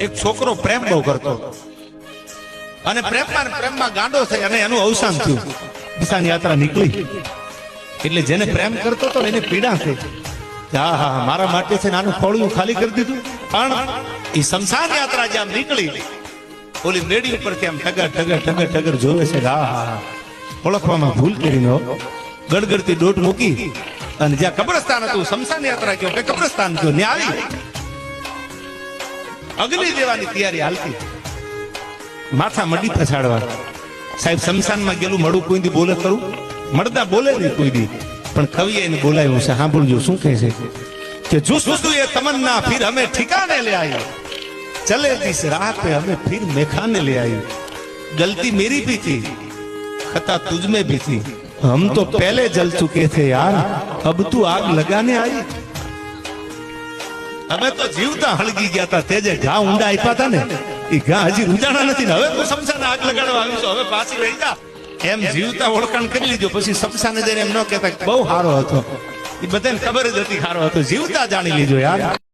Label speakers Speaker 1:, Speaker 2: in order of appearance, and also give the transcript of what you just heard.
Speaker 1: એક છોકરો પ્રેમ બહુ કરતો અને પ્રેમમાં ગાંડો થઈ અને એનું અવસાન થયું. કિસાન યાત્રા નીકળી એટલે જેને પ્રેમ કરતો હતો એને પીડા થઈ. હા હા મારા માટે છે નાનું ખોળિયું ખાલી કરી દીધું. પણ એ શમશાન યાત્રા જ્યાં નીકળી ઓલી મેડી ઉપરથી આમ ટગર ટગર ટગર ટગર જોવે છે. હા હા ઓળખવામાં ભૂલ કરીને ગડગડતી દોટ મૂકી અને જ્યાં કબ્રસ્તાન હતું શમશાન યાત્રા કયો કે કબ્રસ્તાન કયો ને આવી અગ્નિ દેવાની તૈયારી હાલતી. માથા મડી પછાડવા. સાહેબ શમશાનમાં ગયેલું મળું કોઈ દી બોલે કરું મળતા બોલે નહીં કોઈ દી. પણ કવિએ એને બોલાવ્યું છે. સાંભળજો શું કહે છે કે જુસ્તુ એ તમન્ના ફિર હમે ઠિકાને લે आई चले जिस राह पे हमें फिर मेखाने ले आई गलती मेरी भी थी खता तुझ में भी थी हम तो पहले जल चुके थे यार अब तू आग लगाने आई. અમે તો જીવતા હળગી ગયા હતા. તેજે ઘા ઊંડા આપ્યા હતા ને એ ઘા હજી રૂજાણા નથી ને હવે તું શમશાને આગ લગાડવા આવ્યો છો હવે પાછી રહી જા એમ જીવતા ઓળખાણ કરી લીધો. પછી શમશાને જઈને એમ ન કહેતા બહુ સારો હતો. એ બધાને ખબર જ હતી સારો હતો. જીવતા જાણી લીધો યાર.